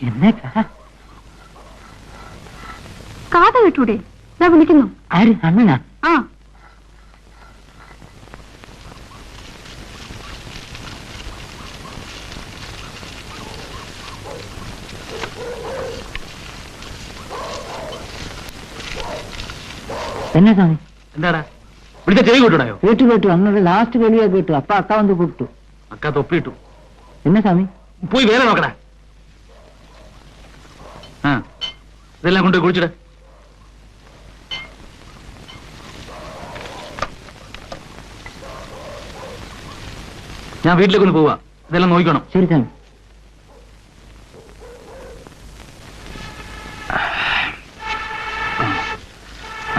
എന്നേക്കാ കാത കേട്ടൂടെ? ഞാൻ വിളിക്കുന്നു. ആര്? അണ്ണനാ? ആ എന്നാ സ്വാമി? എന്താടാ വിളിച്ച ചെവി കൂട്ടണയോ? കേട്ടു അന്നോട് ലാസ്റ്റ് വെളിയാ കേട്ടു. അപ്പ അക്ക വന്ന് കൂട്ടു. അക്ക തൊപ്പിയിട്ടു. എന്നാ സ്വാമി? പോയി വേറെ നോക്കടാ. ആ ഇതെല്ലാം കൊണ്ട് കുളിച്ചിട. ഞാൻ വീട്ടിലേക്കൊന്ന് പോവാ. ഇതെല്ലാം നോക്കണം. ശരി സ്വാമി.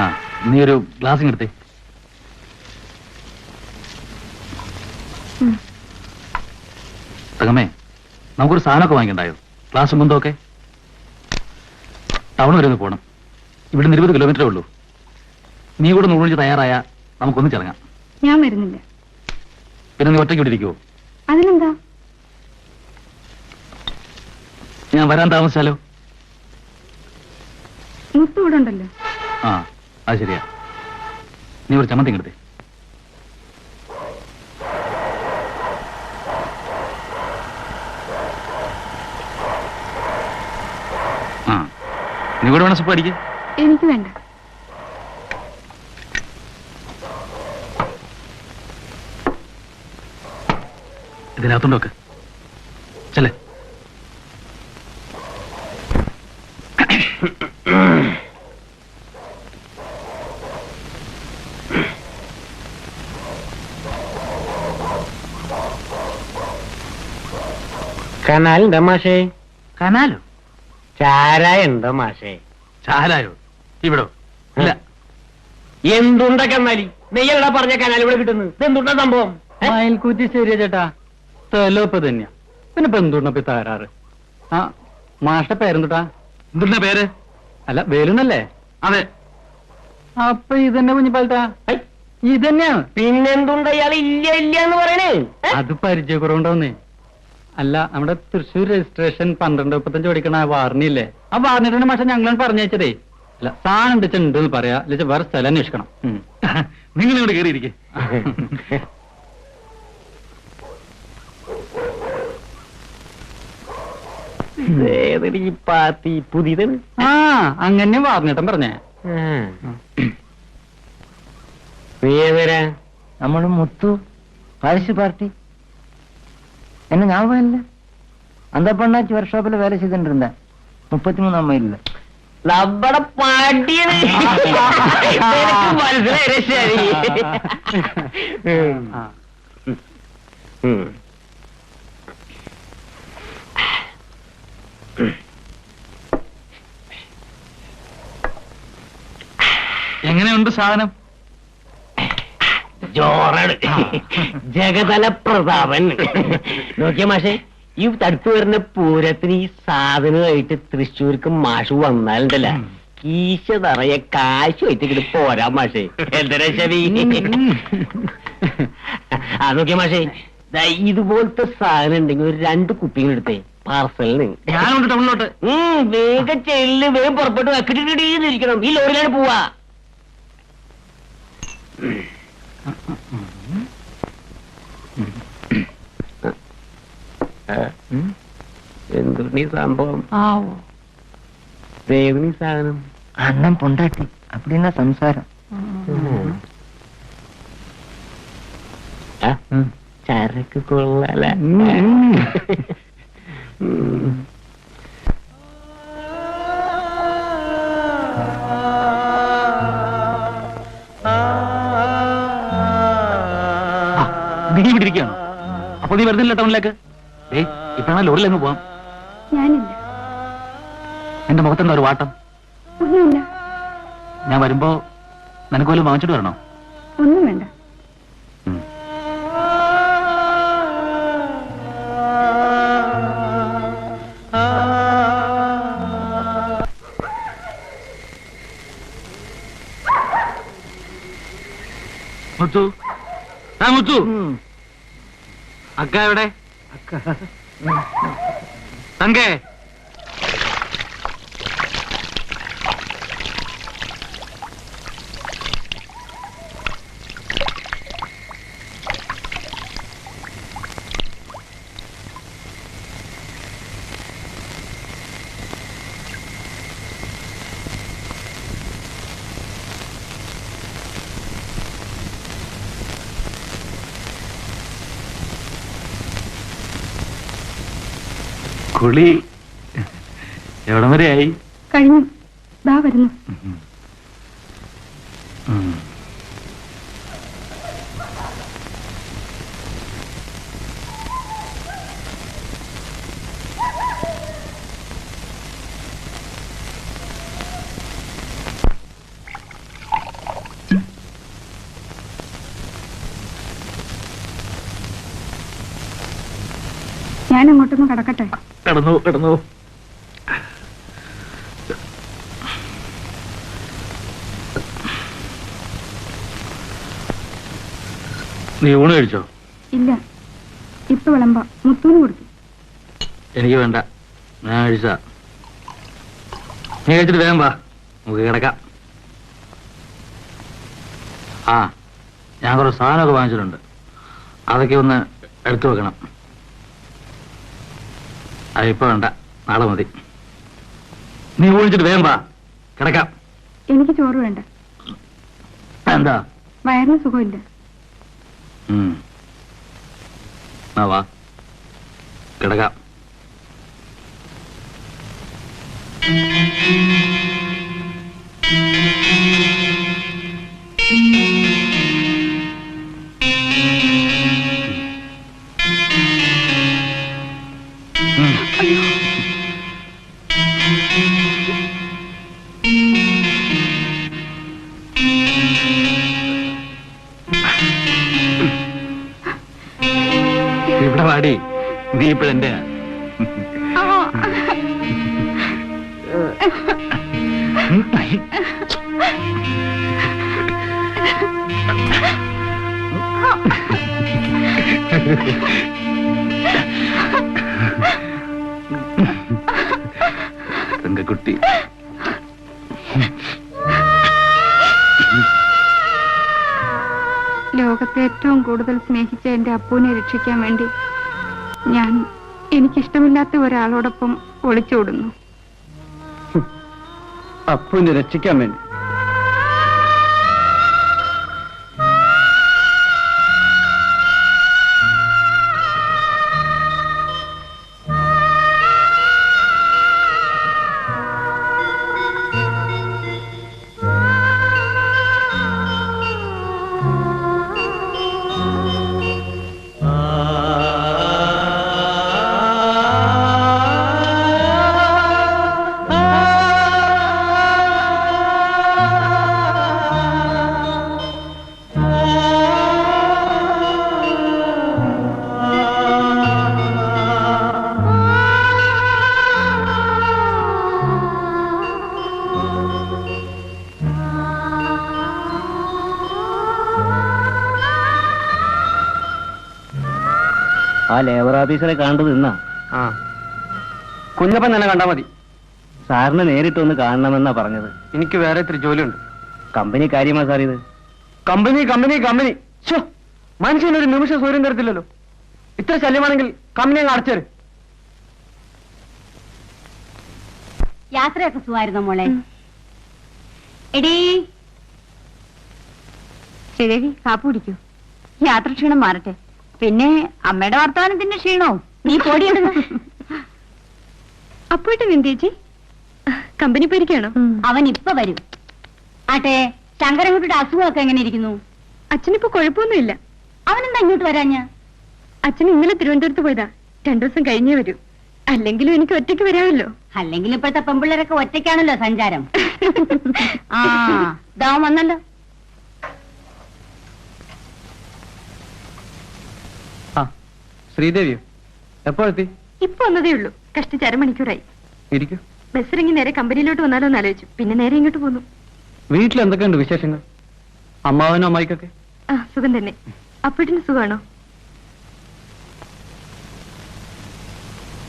ആ നീ ഒരു ഗ്ലാസ് എടുത്തേ. തകമേ, നമുക്കൊരു സാധനമൊക്കെ വാങ്ങിക്കണ്ടായോ? ക്ലാസ് മുമ്പൊക്കെ ടൗൺ വരെ ഒന്ന് പോകണം. ഇവിടെ 20 കിലോമീറ്ററേ ഉള്ളൂ. നീ കൂടെ നൂറിച്ച് തയ്യാറായ നമുക്കൊന്ന് ചിറങ്ങാം. ഞാൻ വരുന്നില്ല. പിന്നെ നീ ഒറ്റയ്ക്ക് ഇവിടെ ഇരിക്കുവോ? അതിനെന്താ? ഞാൻ വരാൻ താമസിച്ചാലോ? മുത്തു ഇവിടെ ഉണ്ടല്ലോ. ആ അത് ശരിയാ. നീ ഒരു ചമ്മന്തി എടുത്തേ. ആ നീ കൂടെ വേണം സുപ്പ് അടിക്ക്. എനിക്ക് വേണ്ട. ഇതിനകത്തുണ്ടോക്ക് ചെല്ലേ. കനാലുണ്ടോ മാഷേ? കനാലോ? ചാരായ ഉണ്ടോ മാഷേ? ചാലായോ? ഇവിടോ? ഇല്ല. എന്തുണ്ട കന്നാലി? നെയ്യല്ലടാ പറഞ്ഞ കനാൽ ഇവിടെ കിട്ടുന്നത്. ഇതെന്തുണ്ട സംഭവം? അയൽക്കൂറ്റി ശരിയാ ചേട്ടാ. സ്ഥലം തന്നെയാ. പിന്നെ ഇപ്പൊ എന്തുണ്ടപ്പ തകരാറ്? ആ മാഷ്ട പേരെന്തുട്ടാ? എന്തുണ്ടാ പേര്? അല്ല വേലുന്നല്ലേ? അതെ. അപ്പൊ ഇതന്നെ കുഞ്ഞിപ്പാലത്താ? ഇതന്നെയാണ്. പിന്നെന്തുണ്ട ഇയാൾ ഇല്ല ഇല്ല എന്ന് പറയണേ? അത് പരിചയക്കുറവുണ്ടാവുന്നേ. അല്ല നമ്മുടെ തൃശ്ശൂർ രജിസ്ട്രേഷൻ 1235 പഠിക്കണ വാർണില്ലേ? ആ വാർണിയുടെ മാഷം ഞങ്ങളാണ് പറഞ്ഞയച്ചതേ. അല്ല സാധനം ഉണ്ടെന്ന് പറയാ. അല്ല വേറെ സ്ഥലം അന്വേഷിക്കണം. നിങ്ങൾ ഇവിടെ കയറിയിരിക്കേ. പാർട്ടി പുതിയതാണ്. ആ അങ്ങനെ വാർണിട്ടം പറഞ്ഞേ. നീ ഏതരാ? നമ്മള് മുത്തു പാരിഷ് പാർട്ടി. என்ன ஞாபகம் இல்ல? அந்த பொண்ணாச்சி ஒர்க் ஷாப்ல வேலை செய்துட்டு இருந்தேன். 33 மைல்ல. നമ്മുടെ പാട്ടിയത് മനസ്സിലായി. ശരി. എങ്ങനെയുണ്ട് സാധനം? ജോറാണ്. ജഗതല പ്രതാപൻ. നോക്കിയ മാഷേ, ഈ തടുത്തു വരുന്ന പൂരത്തിന് ഈ സാധനമായിട്ട് തൃശ്ശൂർക്ക് മാഷ് വന്നാലുണ്ടല്ല കീശ നിറയെ കാശ് വെച്ചിട്ട് പോരാ മാഷേ. എന്താ ശരി? ആ നോക്കിയ മാഷേ, ഇതുപോലത്തെ സാധനം ഉണ്ടെങ്കിൽ ഒരു 2 കുപ്പികൾ എടുത്തേ പാർസലിന്. ഞാനുണ്ട് ടൗണിലോട്ട്. വേഗം ചെല്ല്, വേഗം പുറപ്പെട്ടു വെക്കിട്ടിരിക്കണം. ഈ ലോറിയിലാണ് പോവാ. എന്തുണ്ണീ സംഭവം? ദേവനീ സാധനം അണ്ണൻ പൊണ്ടാട്ടി അപ്പടിന്നാ സംസാരം. ചരക്ക് കൊള്ളാല. നീ ഇവിടെ ഇരിക്കുകയാണോ? അപ്പൊ നീ വരുന്നില്ല ടൗണിലേക്ക്? ഇപ്പഴാണ് ലോറിയിലങ്ങ് പോവാം. ഞാനില്ല. എന്റെ മുഖത്തെന്താ ഒരു വാട്ടം? ഒന്നുമില്ല. ഞാൻ വരുമ്പോ നിനക്ക് വല്ലതും വാങ്ങിച്ചിട്ട് വരണോ? ഒന്നും വേണ്ട. മുത്തു, മുത്തു, അക്ക എവിടെ? തങ്കേ, കുളി എവിടം വരെയായി? കഴിഞ്ഞു. ദാ വരുന്നു. ഉം. ഞാൻ അങ്ങോട്ടൊന്ന് കടക്കട്ടെ? കിടന്നു കിടന്നു. നീ ഊണ് കഴിച്ചോ? ഇല്ല, ഇപ്പൊ വിളമ്പാ. മുത്തൂന് കൊടുത്തു. എനിക്ക് വേണ്ട, ഞാൻ കഴിച്ച. നീ കഴിച്ചിട്ട് വേഗം വാ, നമുക്ക് കിടക്കാം. ആ, ഞാൻ കുറച്ച് സാധനമൊക്കെ വാങ്ങിച്ചിട്ടുണ്ട്, അതൊക്കെ ഒന്ന് എടുത്തു വെക്കണം. അതിപ്പോ വേണ്ട, നാളെ മതി. നീ ഊണിച്ചിട്ട് വേഗം വാ, കിടക്കാം. എനിക്ക് ചോറ് വേണ്ട. എന്താ? വയറിന് സുഖമില്ല. വാ, കിടക്കാം. ഇവിടെ വാടി, നീ ഇപ്പോഴെന്റെ. തങ്കക്കുട്ടി, ലോകത്തെ ഏറ്റവും കൂടുതൽ സ്നേഹിച്ച എന്റെ അപ്പൂനെ രക്ഷിക്കാൻ വേണ്ടി ഞാൻ എനിക്കിഷ്ടമില്ലാത്ത ഒരാളോടൊപ്പം ഒളിച്ചോടുന്നു. അപ്പൂനെ രക്ഷിക്കാൻ വേണ്ടി? ആ ലേബർ ഓഫീസറെ കണ്ടത് ഇന്നാ? ആ, കുഞ്ഞപ്പൻ തന്നെ കണ്ടാ മതി. സാറിനെ നേരിട്ടൊന്ന് കാണണമെന്നാ പറഞ്ഞത്. എനിക്ക് വേറെ ഇത്തിരി ജോലിയുണ്ട്. കമ്പനി കാര്യമാ സാർ ഇത്? കമ്പനി കമ്പനി കമ്പനി മനുഷ്യനൊരു നിമിഷം സൗകര്യം തരത്തില്ലല്ലോ. ഇത്ര ശല്യമാണെങ്കിൽ കമ്പനി അങ്ങ് അടച്ചേര്. യാത്രയൊക്കെ സുഖമായിരുന്നോ മോളെ? എടീ ശരി, കാപ്പി കുടിക്കൂ. യാത്ര ക്ഷീണം മാറട്ടെ. പിന്നെ അമ്മയുടെ വർത്തമാനത്തിന്റെ ക്ഷീണവും. നീ പൊടിയിടുന്നു. അപ്പോയിട്ട് നിന്തേച്ചി കമ്പനി പോയിരിക്കാണോ? അവൻ ഇപ്പൊ വരും. ആട്ടെ, ശങ്കരൻകുട്ടിയുടെ അസുഖമൊക്കെ എങ്ങനെ ഇരിക്കുന്നു? അച്ഛനിപ്പോ കുഴപ്പമൊന്നുമില്ല. അവനെന്താ ഇങ്ങോട്ട് വരാഞ്ഞ? അച്ഛൻ ഇന്നലെ തിരുവനന്തപുരത്ത് പോയതാ. 2 ദിവസം കഴിഞ്ഞേ വരൂ. അല്ലെങ്കിലും എനിക്ക് ഒറ്റയ്ക്ക് വരാമല്ലോ. അല്ലെങ്കിൽ ഇപ്പോഴത്തെ പെമ്പിള്ളേരൊക്കെ ഒറ്റയ്ക്കാണല്ലോ സഞ്ചാരം. ആ, ദാ വന്നല്ലോ. ആ, ശ്രീദേവിയോ എപ്പോഴെത്തി? ഇപ്പൊ വന്നതേ ഉള്ളൂ. കഷ്ടിച്ച് 1/2 മണിക്കൂറായി. ഇരിക്കൂ. ബസ് ഇറങ്ങി നേരെ കമ്പനിയിലോട്ട് വന്നാലോ എന്ന് ആലോചിച്ചു. പിന്നെ നേരെ ഇങ്ങോട്ട് പോന്നു. വീട്ടിൽ എന്തൊക്കെയുണ്ട് വിശേഷങ്ങൾ? അമ്മാവനും അമ്മായിക്കൊക്കെ? ആ, സുഖം തന്നെ. അപ്പോട്ടിന് സുഖമാണോ?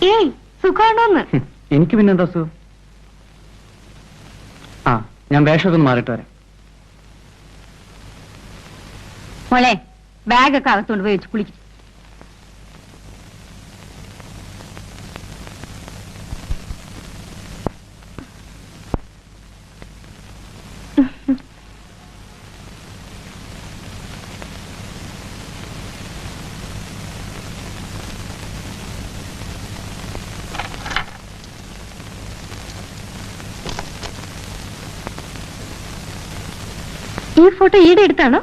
ഏയ്, സുഖമാണോന്ന്. എനിക്ക് പിന്നെ എന്താ സുഖം? ആ, ഞാൻ വേഷമൊക്കെ ഒന്ന് മാറിയിട്ട് വരാം. മോളെ, ബാഗൊക്കെ അകത്തോണ്ട് പോയി വെച്ച് കുളിക്കും. ഈ ഫോട്ടോ ഈടെ എടുത്താണോ?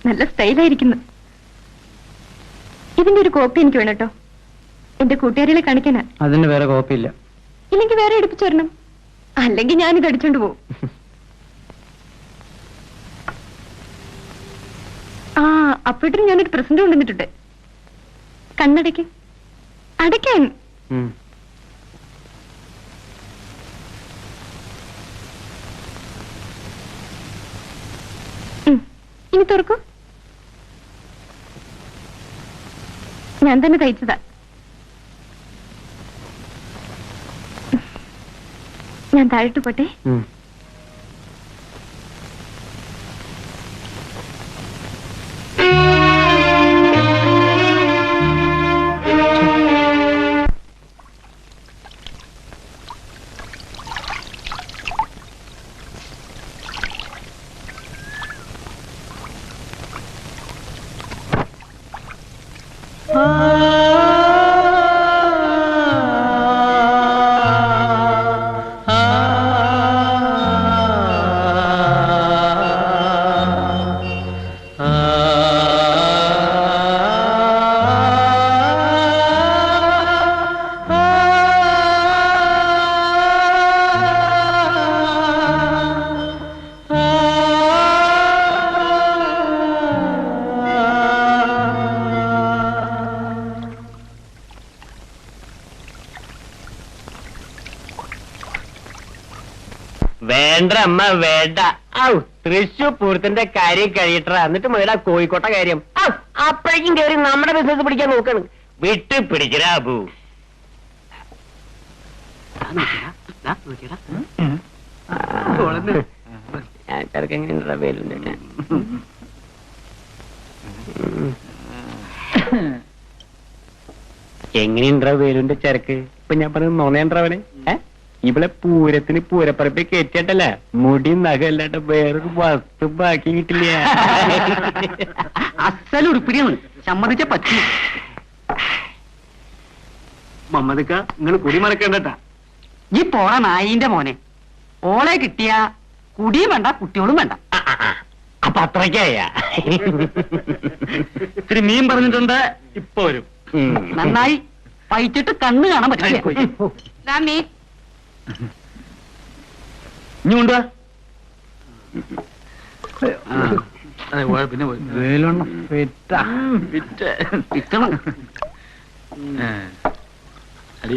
നല്ല സ്റ്റൈലായിരിക്കുന്നു. ഇതിന്റെ ഒരു കോപ്പി എനിക്ക് വേണം കേട്ടോ, എന്റെ കൂട്ടുകാരികളെ കാണിക്കാനാ. അതിന് വേറെ കോപ്പിയില്ല. ഇല്ലെങ്കിൽ വേറെ എടുപ്പിച്ചു തരണം, അല്ലെങ്കിൽ ഞാനിത് അടിച്ചോണ്ട് പോകും. ആ അപ്പോഴും ഞാനൊരു പ്രസന്റ് കൊണ്ടുവന്നിട്ടുണ്ട്. കണ്ണടയ്ക്ക്, അടയ്ക്കാൻ. ഇനി തുറക്കൂ. ഞാൻ തന്നെ തയ്ച്ചതാ. ഞാൻ താഴോട്ട് പോട്ടെ. വേണ്ട അമ്മ വേണ്ട. ഔ തൃശൂർ പൂരത്തിന്റെ കാര്യം കഴിയട്ട, എന്നിട്ട് മുതലാ കോഴിക്കോട്ടെ കാര്യം. അപ്പോഴേക്കും കയറി നമ്മുടെ ബിസിനസ് പിടിക്കാൻ നോക്കണം. വിട്ട് പിടിക്കരാ അബു. എങ്ങനെയുണ്ടാ വേലുണ്ട്? എങ്ങനെയുണ്ടാ വേലുന്റെ ചരക്ക്? ഇപ്പൊ ഞാൻ പറഞ്ഞത് നോന്നേണ്ടവനെ ഇവിടെ പൂരത്തിന് പൂരപ്പറപ്പിൽ കയറ്റിട്ടല്ല, മുടി നഖല്ലാണ്ട് വേറൊരു വസ്തു ബാക്കി കിട്ടില്ല. അസൽ ഉടുപ്പിടിയാണ്, സമ്മതിച്ച പറ്റി. മമ്മദക്ക നിങ്ങൾ കുടി മറക്കണ്ടട്ടാ. ഈ പോണ നായിന്റെ മോനെ, ഓളെ കിട്ടിയ കുടിയും വേണ്ട കുട്ടിയോളും വേണ്ട. അപ്പൊ അത്രയ്ക്കായ ഇത്തിരി മീൻ പറഞ്ഞിട്ടുണ്ട്, ഇപ്പൊ വരും. നന്നായി പയിച്ചിട്ട് കണ്ണ് കാണാൻ പറ്റില്ല. ഇനി കൊണ്ടുവാ. പിന്നെ വേലുണ്ണ വിറ്റണം. അടി